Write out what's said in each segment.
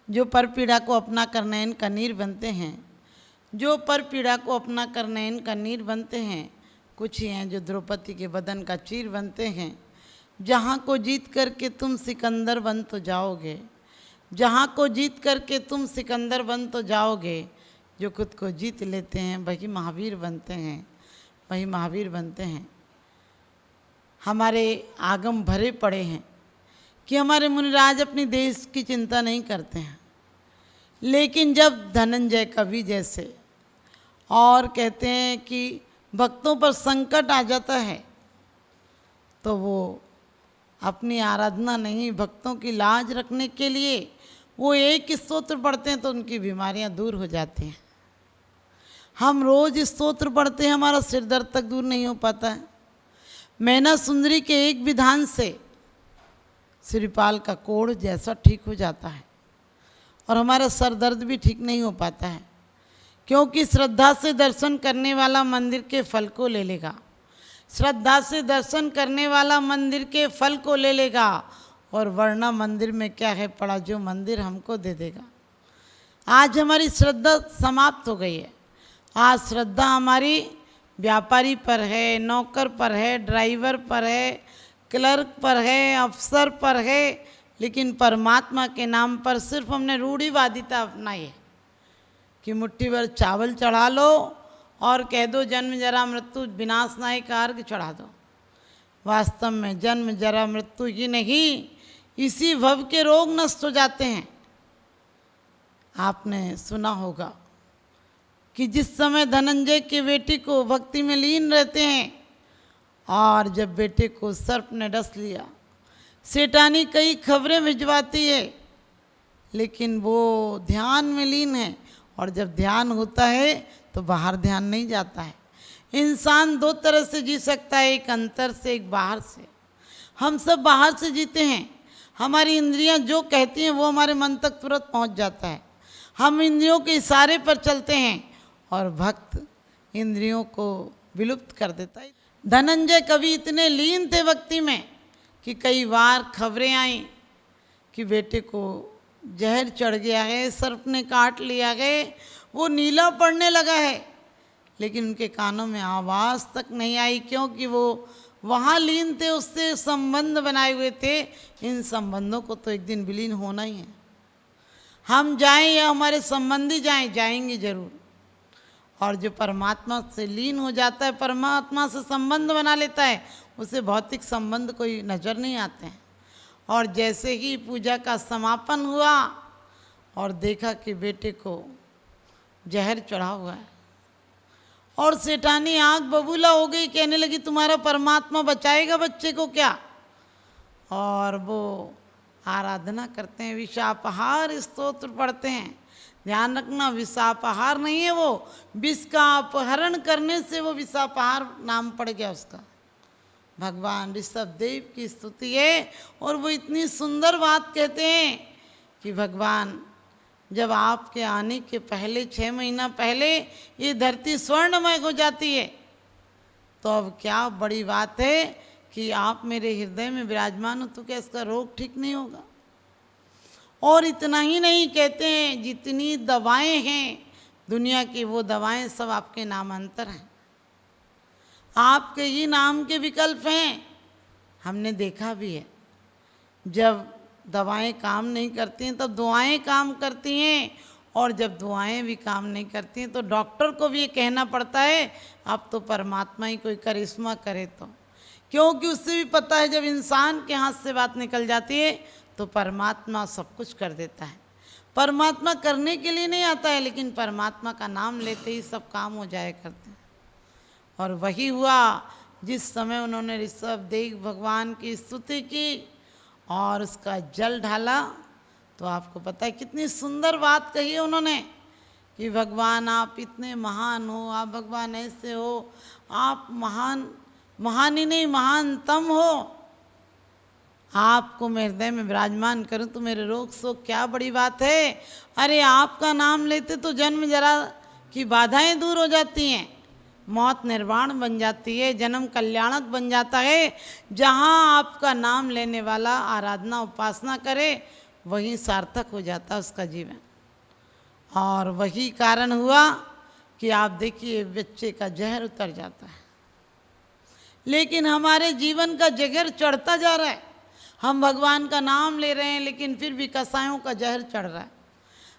जो पर पीड़ा को अपना कर नयन कनीर बनते हैं, जो पर पीड़ा को अपना कर नयन कनीर बनते हैं, कुछ ही हैं जो द्रौपदी के बदन का चीर बनते हैं। जहाँ को जीत करके तुम सिकंदर बन तो जाओगे, जहाँ को जीत करके तुम सिकंदर बन तो जाओगे, जो खुद को जीत लेते हैं वही महावीर बनते हैं, वही महावीर बनते हैं। हमारे आगम भरे पड़े हैं कि हमारे मुनिराज अपनी देश की चिंता नहीं करते हैं, लेकिन जब धनंजय कवि जैसे और कहते हैं कि भक्तों पर संकट आ जाता है तो वो अपनी आराधना नहीं, भक्तों की लाज रखने के लिए वो एक स्तोत्र पढ़ते हैं तो उनकी बीमारियां दूर हो जाती हैं। हम रोज स्तोत्र पढ़ते हैं, हमारा सिर दर्द तक दूर नहीं हो पाता है। मैना सुंदरी के एक विधान से श्रीपाल का कोढ़ जैसा ठीक हो जाता है और हमारा सर दर्द भी ठीक नहीं हो पाता है, क्योंकि श्रद्धा से दर्शन करने वाला मंदिर के फल को ले लेगा, श्रद्धा से दर्शन करने वाला मंदिर के फल को ले लेगा, और वरना मंदिर में क्या है पड़ा जो मंदिर हमको दे देगा। आज हमारी श्रद्धा समाप्त हो गई है। आज श्रद्धा हमारी व्यापारी पर है, नौकर पर है, ड्राइवर पर है, क्लर्क पर है, अफसर पर है, लेकिन परमात्मा के नाम पर सिर्फ हमने रूढ़िवादिता अपनाई है कि मुट्ठी भर चावल चढ़ा लो और कह दो जन्म जरा मृत्यु विनाश नायक कार्य चढ़ा दो। वास्तव में जन्म जरा मृत्यु ही नहीं, इसी भव के रोग नष्ट हो जाते हैं। आपने सुना होगा कि जिस समय धनंजय की बेटी को भक्ति में लीन रहते हैं और जब बेटे को सर्प ने डस लिया, सेठानी कई खबरें भिजवाती है, लेकिन वो ध्यान में लीन है, और जब ध्यान होता है तो बाहर ध्यान नहीं जाता है। इंसान दो तरह से जी सकता है, एक अंतर से, एक बाहर से। हम सब बाहर से जीते हैं, हमारी इंद्रियां जो कहती हैं वो हमारे मन तक तुरंत पहुंच जाता है, हम इंद्रियों के इशारे पर चलते हैं, और भक्त इंद्रियों को विलुप्त कर देता है। धनंजय कवि इतने लीन थे भक्ति में कि कई बार खबरें आई कि बेटे को जहर चढ़ गया है, सर्प ने काट लिया है, वो नीला पड़ने लगा है, लेकिन उनके कानों में आवाज़ तक नहीं आई, क्योंकि वो वहाँ लीन थे, उससे संबंध बनाए हुए थे। इन संबंधों को तो एक दिन विलीन होना ही है। हम जाएं या हमारे संबंधी जाएं, जाएंगे जरूर। और जो परमात्मा से लीन हो जाता है, परमात्मा से संबंध बना लेता है, उसे भौतिक संबंध कोई नज़र नहीं आते हैं। और जैसे ही पूजा का समापन हुआ और देखा कि बेटे को जहर चढ़ा हुआ है, और सेठानी आँख बबूला हो गई, कहने लगी तुम्हारा परमात्मा बचाएगा बच्चे को क्या? और वो आराधना करते हैं, विषापहार स्तोत्र पढ़ते हैं। ध्यान रखना, विषापहार नहीं है, वो विष का अपहरण करने से वो विषापहार नाम पड़ गया उसका। भगवान ऋषभ देव की स्तुति है, और वो इतनी सुंदर बात कहते हैं कि भगवान जब आपके आने के पहले 6 महीना पहले ये धरती स्वर्णमय हो जाती है, तो अब क्या बड़ी बात है कि आप मेरे हृदय में विराजमान हो, तो क्या इसका रोग ठीक नहीं होगा? और इतना ही नहीं, कहते हैं जितनी दवाएं हैं दुनिया की, वो दवाएं सब आपके नामांतर हैं, आपके ही नाम के विकल्प हैं। हमने देखा भी है, जब दवाएं काम नहीं करती हैं तब दुआएं काम करती हैं, और जब दुआएं भी काम नहीं करती हैं तो डॉक्टर को भी ये कहना पड़ता है अब तो परमात्मा ही कोई करिश्मा करे, तो क्योंकि उससे भी पता है जब इंसान के हाथ से बात निकल जाती है तो परमात्मा सब कुछ कर देता है। परमात्मा करने के लिए नहीं आता है, लेकिन परमात्मा का नाम लेते ही सब काम हो जाया करते हैं। और वही हुआ जिस समय उन्होंने ऋषभ देव भगवान की स्तुति की और उसका जल ढाला, तो आपको पता है कितनी सुंदर बात कही है उन्होंने कि भगवान आप इतने महान हो, आप भगवान ऐसे हो, आप महान ही नहीं महानतम हो, आपको मैं हृदय में विराजमान करूं तो मेरे रोग शोक क्या बड़ी बात है। अरे आपका नाम लेते तो जन्म जरा की बाधाएं दूर हो जाती हैं, मौत निर्वाण बन जाती है, जन्म कल्याणक बन जाता है। जहाँ आपका नाम लेने वाला आराधना उपासना करे वही सार्थक हो जाता है उसका जीवन। और वही कारण हुआ कि आप देखिए बच्चे का जहर उतर जाता है, लेकिन हमारे जीवन का जहर चढ़ता जा रहा है। हम भगवान का नाम ले रहे हैं लेकिन फिर भी कसायों का जहर चढ़ रहा है।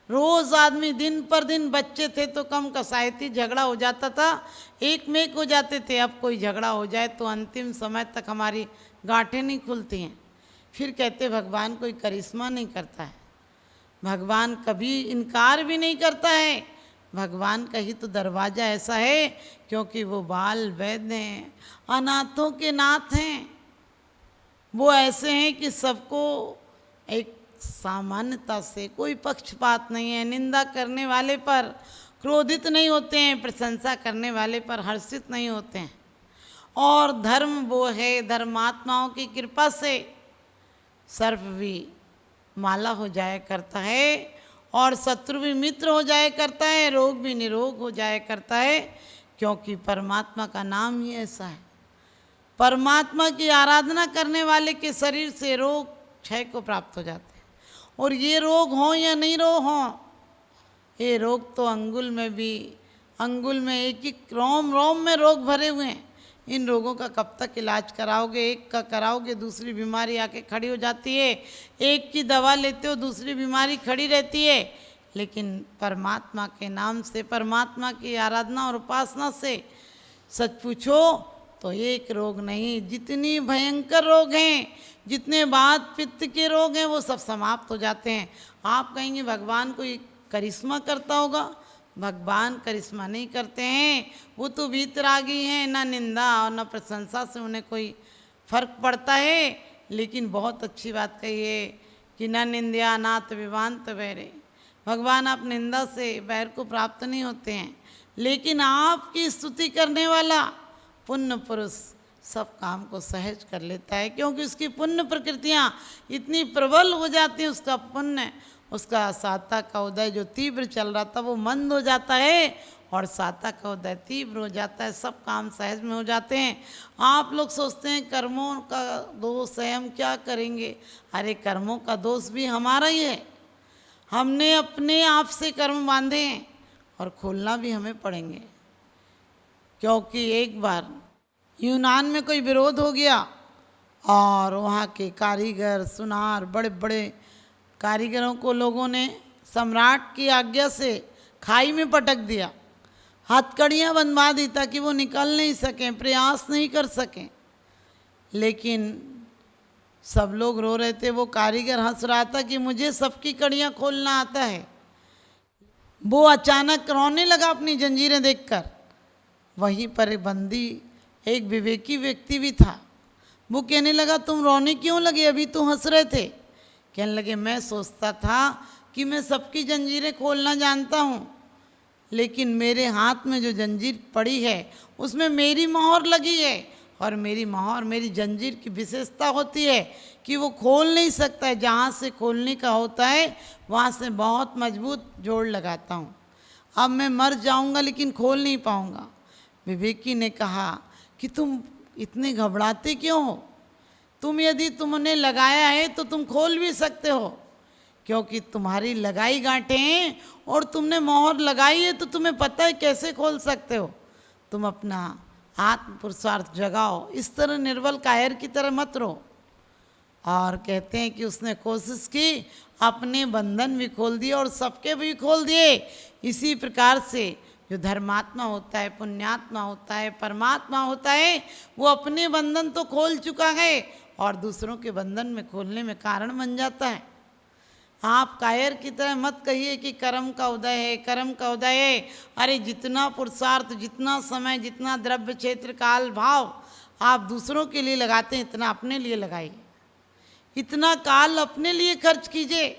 रोज़ आदमी दिन पर दिन, बच्चे थे तो कम कसायती झगड़ा हो जाता था, एक में एक हो जाते थे। अब कोई झगड़ा हो जाए तो अंतिम समय तक हमारी गांठें नहीं खुलती हैं। फिर कहते भगवान कोई करिश्मा नहीं करता है। भगवान कभी इनकार भी नहीं करता है। भगवान का ही तो दरवाज़ा ऐसा है क्योंकि वो बाल वैद्य हैं, अनाथों के नाथ हैं। वो ऐसे हैं कि सबको एक सामान्यता से, कोई पक्षपात नहीं है। निंदा करने वाले पर क्रोधित नहीं होते हैं, प्रशंसा करने वाले पर हर्षित नहीं होते हैं। और धर्म वो है, धर्मात्माओं की कृपा से सर्प भी माला हो जाया करता है और शत्रु भी मित्र हो जाया करता है, रोग भी निरोग हो जाया करता है, क्योंकि परमात्मा का नाम ही ऐसा है। परमात्मा की आराधना करने वाले के शरीर से रोग क्षय को प्राप्त हो जाते हैं। और ये रोग हों या नहीं रोग हों, ये रोग तो अंगुल में भी, अंगुल में एक एक रोम रोम में रोग भरे हुए हैं। इन रोगों का कब तक इलाज कराओगे? एक का कराओगे दूसरी बीमारी आके खड़ी हो जाती है, एक की दवा लेते हो दूसरी बीमारी खड़ी रहती है। लेकिन परमात्मा के नाम से, परमात्मा की आराधना और उपासना से सच पूछो तो एक रोग नहीं, जितनी भयंकर रोग हैं, जितने वात पित्त के रोग हैं, वो सब समाप्त हो जाते हैं। आप कहेंगे भगवान कोई करिश्मा करता होगा? भगवान करिश्मा नहीं करते हैं, वो तो वीतरागी हैं। ना निंदा और ना प्रशंसा से उन्हें कोई फर्क पड़ता है। लेकिन बहुत अच्छी बात कही है कि न निंद्या नात विवांत वैरे। भगवान आप निंदा से बैर को प्राप्त नहीं होते हैं, लेकिन आपकी स्तुति करने वाला पुण्य पुरुष सब काम को सहज कर लेता है, क्योंकि उसकी पुण्य प्रकृतियाँ इतनी प्रबल हो जाती हैं। उसका पुण्य, उसका साता का उदय जो तीव्र चल रहा था वो मंद हो जाता है और साता का उदय तीव्र हो जाता है। सब काम सहज में हो जाते हैं। आप लोग सोचते हैं कर्मों का दोष है, हम क्या करेंगे? अरे कर्मों का दोष भी हमारा ही है। हमने अपने आप से कर्म बांधे हैं और खोलना भी हमें पड़ेंगे। क्योंकि एक बार यूनान में कोई विरोध हो गया और वहाँ के कारीगर, सुनार, बड़े बड़े कारीगरों को लोगों ने सम्राट की आज्ञा से खाई में पटक दिया, हथकड़ियाँ बंधवा दी ताकि वो निकल नहीं सकें, प्रयास नहीं कर सकें। लेकिन सब लोग रो रहे थे, वो कारीगर हंस रहा था कि मुझे सबकी कड़ियाँ खोलना आता है। वो अचानक रोने लगा अपनी जंजीरें देखकर। वहीं पर बंदी एक विवेकी व्यक्ति भी था। वो कहने लगा तुम रोने क्यों लगे? अभी तो हंस रहे थे। कहने लगे मैं सोचता था कि मैं सबकी जंजीरें खोलना जानता हूँ, लेकिन मेरे हाथ में जो जंजीर पड़ी है उसमें मेरी मोहर लगी है, और मेरी मोहर, मेरी जंजीर की विशेषता होती है कि वो खोल नहीं सकता है। जहाँ से खोलने का होता है वहाँ से बहुत मजबूत जोड़ लगाता हूँ। अब मैं मर जाऊँगा लेकिन खोल नहीं पाऊँगा। विवेकी ने कहा कि तुम इतने घबराते क्यों हो? यदि तुमने लगाया है तो तुम खोल भी सकते हो, क्योंकि तुम्हारी लगाई गांठें हैं और तुमने मोहर लगाई है तो तुम्हें पता है कैसे खोल सकते हो। तुम अपना आत्म पुरुषार्थ जगाओ, इस तरह निर्बल कायर की तरह मत रहो। और कहते हैं कि उसने कोशिश की, अपने बंधन भी खोल दिए और सबके भी खोल दिए। इसी प्रकार से जो धर्मात्मा होता है, पुण्यात्मा होता है, परमात्मा होता है, वो अपने बंधन तो खोल चुका है और दूसरों के बंधन में खोलने में कारण बन जाता है। आप कायर की तरह मत कहिए कि कर्म का उदय है, कर्म का उदय है। अरे जितना पुरुषार्थ, जितना समय, जितना द्रव्य, क्षेत्र, काल, भाव आप दूसरों के लिए लगाते हैं, इतना अपने लिए लगाइए। इतना काल अपने लिए खर्च कीजिए।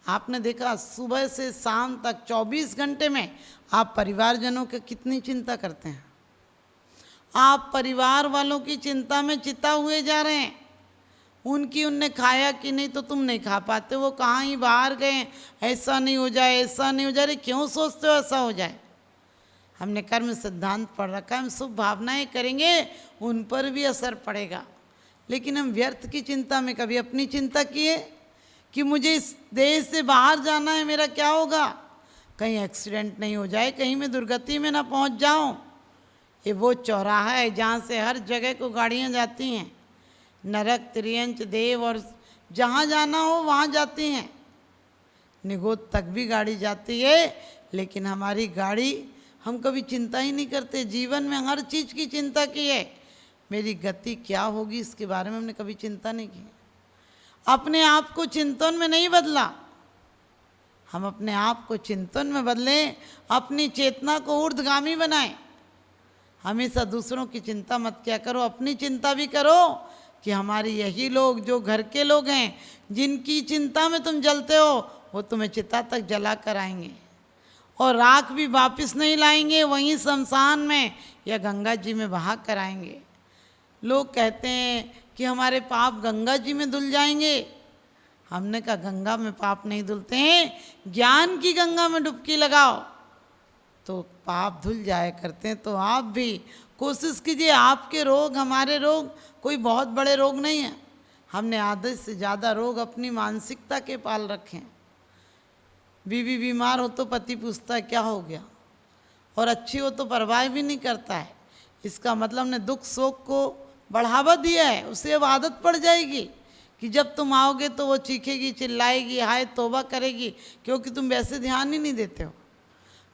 आपने देखा सुबह से शाम तक 24 घंटे में आप परिवारजनों की कितनी चिंता करते हैं। आप परिवार वालों की चिंता में चिता हुए जा रहे हैं। उनने खाया कि नहीं तो तुम नहीं खा पाते, वो कहाँ ही बाहर गए, ऐसा नहीं हो जाए, ऐसा नहीं हो जाए। अरे क्यों सोचते हो ऐसा हो जाए? हमने कर्म सिद्धांत पढ़ रखा है, हम शुभ भावनाएं करेंगे उन पर भी असर पड़ेगा। लेकिन हम व्यर्थ की चिंता में कभी अपनी चिंता किए कि मुझे इस देश से बाहर जाना है, मेरा क्या होगा, कहीं एक्सीडेंट नहीं हो जाए, कहीं मैं दुर्गति में ना पहुंच जाऊं। ये वो चौराहा है जहाँ से हर जगह को गाड़ियाँ जाती हैं, नरक त्रियंच देव और जहाँ जाना हो वहाँ जाती हैं। निगोद तक भी गाड़ी जाती है, लेकिन हमारी गाड़ी, हम कभी चिंता ही नहीं करते। जीवन में हर चीज़ की चिंता की है, मेरी गति क्या होगी इसके बारे में हमने कभी चिंता नहीं की। अपने आप को चिंतन में नहीं बदला, हम अपने आप को चिंतन में बदलें, अपनी चेतना को ऊर्ध्वगामी बनाएं। हमेशा दूसरों की चिंता मत किया करो, अपनी चिंता भी करो कि हमारे यही लोग जो घर के लोग हैं, जिनकी चिंता में तुम जलते हो, वो तुम्हें चिता तक जला कर आएंगे और राख भी वापस नहीं लाएंगे, वहीं शमशान में या गंगा जी में बहा कर आएंगे। लोग कहते हैं कि हमारे पाप गंगा जी में धुल जाएंगे। हमने कहा गंगा में पाप नहीं धुलते हैं, ज्ञान की गंगा में डुबकी लगाओ तो पाप धुल जाया करते हैं। तो आप भी कोशिश कीजिए, आपके रोग हमारे रोग कोई बहुत बड़े रोग नहीं हैं। हमने आधे से ज़्यादा रोग अपनी मानसिकता के पाल रखे हैं। बीवी बीमार हो तो पति पूछता है क्या हो गया, और अच्छी हो तो परवाह भी नहीं करता है। इसका मतलब हमने दुख शोक को बढ़ावा दिया है, उसे अब आदत पड़ जाएगी कि जब तुम आओगे तो वो चीखेगी, चिल्लाएगी, हाय तौबा करेगी, क्योंकि तुम वैसे ध्यान ही नहीं देते हो।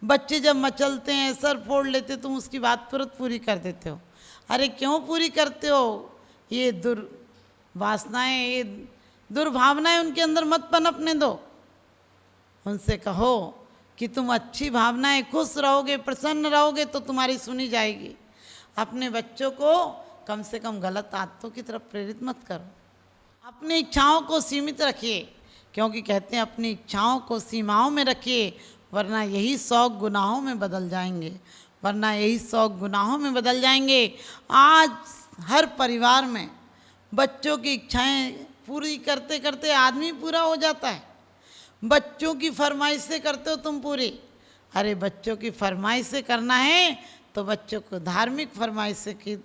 बच्चे जब मचलते हैं, सर फोड़ लेते, तुम उसकी बात तुरंत पूरी कर देते हो। अरे क्यों पूरी करते हो? ये दुर्वासनाएं, ये दुर्भावनाएं उनके अंदर मत पनपने दो। उनसे कहो कि तुम अच्छी भावनाएं, खुश रहोगे, प्रसन्न रहोगे तो तुम्हारी सुनी जाएगी। अपने बच्चों को कम से कम गलत आदतों की तरफ प्रेरित मत करो। अपनी इच्छाओं को सीमित रखिए, क्योंकि कहते हैं अपनी इच्छाओं को सीमाओं में रखिए, वरना यही 100 गुनाहों में बदल जाएंगे, वरना यही 100 गुनाहों में बदल जाएंगे। आज हर परिवार में बच्चों की इच्छाएं पूरी करते करते आदमी पूरा हो जाता है। बच्चों की फरमाइश से करते हो तुम पूरी। अरे बच्चों की फरमाइश से करना है तो बच्चों को धार्मिक फरमाइश से की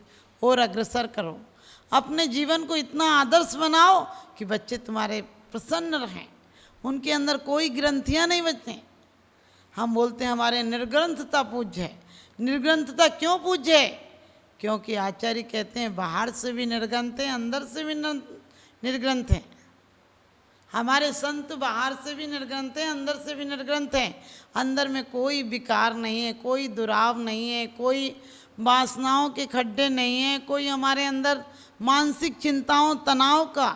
ओर अग्रसर करो। अपने जीवन को इतना आदर्श बनाओ कि बच्चे तुम्हारे प्रसन्न रहें, उनके अंदर कोई ग्रंथियां नहीं बचें। हम बोलते हैं हमारे निर्ग्रंथता पूज्य है। निर्ग्रंथता क्यों पूज्य है? क्योंकि आचार्य कहते हैं बाहर से भी निर्ग्रंथ हैं, अंदर से भी निर्ग्रंथ हैं। हमारे संत बाहर से भी निर्ग्रंथ हैं, अंदर से भी निर्ग्रंथ हैं। अंदर में कोई विकार नहीं है, कोई दुराव नहीं है, कोई वासनाओं के खड्डे नहीं हैं, कोई हमारे अंदर मानसिक चिंताओं तनाव का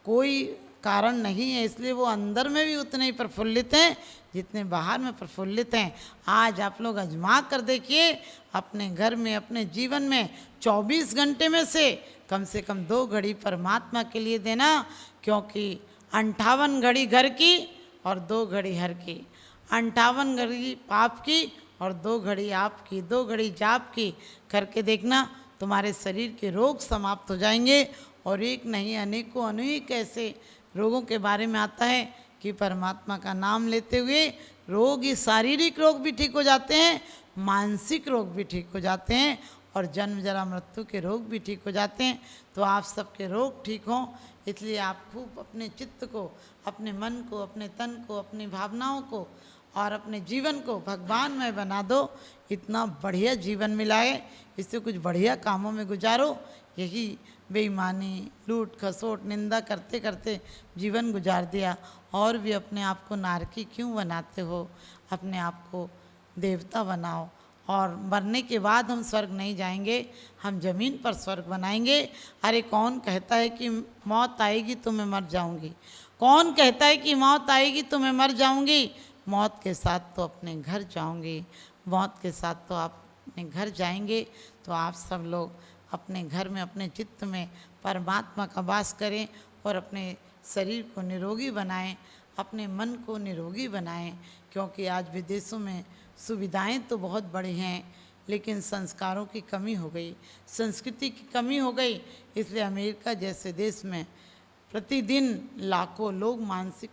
कोई कारण नहीं है। इसलिए वो अंदर में भी उतने ही प्रफुल्लित हैं जितने बाहर में प्रफुल्लित हैं। आज आप लोग आजमा कर देखिए, अपने घर में, अपने जीवन में 24 घंटे में से कम 2 घड़ी परमात्मा के लिए देना, क्योंकि 58 घड़ी घर की और 2 घड़ी हर की। 58 घड़ी पाप की और 2 घड़ी आपकी, 2 घड़ी जाप की करके देखना, तुम्हारे शरीर के रोग समाप्त हो जाएंगे। और एक नहीं अनेकों अनेक ऐसे रोगों के बारे में आता है कि परमात्मा का नाम लेते हुए रोग, ये शारीरिक रोग भी ठीक हो जाते हैं, मानसिक रोग भी ठीक हो जाते हैं, और जन्म जरा मृत्यु के रोग भी ठीक हो जाते हैं। तो आप सबके रोग ठीक हों, इसलिए आप खूब अपने चित्त को, अपने मन को, अपने तन को, अपनी भावनाओं को और अपने जीवन को भगवान में बना दो। इतना बढ़िया जीवन मिला है, इससे कुछ बढ़िया कामों में गुजारो। यही बेईमानी, लूट खसोट, निंदा करते करते जीवन गुजार दिया, और भी अपने आप को नारकी क्यों बनाते हो? अपने आप को देवता बनाओ। और मरने के बाद हम स्वर्ग नहीं जाएंगे, हम ज़मीन पर स्वर्ग बनाएंगे। अरे कौन कहता है कि मौत आएगी तो मैं मर जाऊंगी? कौन कहता है कि मौत आएगी तो मैं मर जाऊंगी? मौत के साथ तो अपने घर जाऊंगी, मौत के साथ तो आप अपने घर जाएंगे। तो आप सब लोग अपने घर में, अपने चित्त में परमात्मा का वास करें और अपने शरीर को निरोगी बनाएं, अपने मन को निरोगी बनाएं। क्योंकि आज विदेशों में सुविधाएं तो बहुत बड़ी हैं, लेकिन संस्कारों की कमी हो गई, संस्कृति की कमी हो गई। इसलिए अमेरिका जैसे देश में प्रतिदिन लाखों लोग मानसिक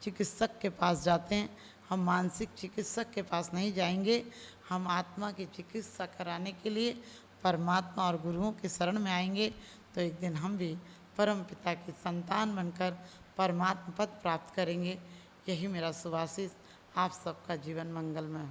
चिकित्सक के पास जाते हैं। हम मानसिक चिकित्सक के पास नहीं जाएंगे, हम आत्मा की चिकित्सा कराने के लिए परमात्मा और गुरुओं के शरण में आएंगे। तो एक दिन हम भी परम पिता की संतान बनकर परमात्मा पद प्राप्त करेंगे। यही मेरा शुभाशीष। आप सबका जीवन मंगलमय हो।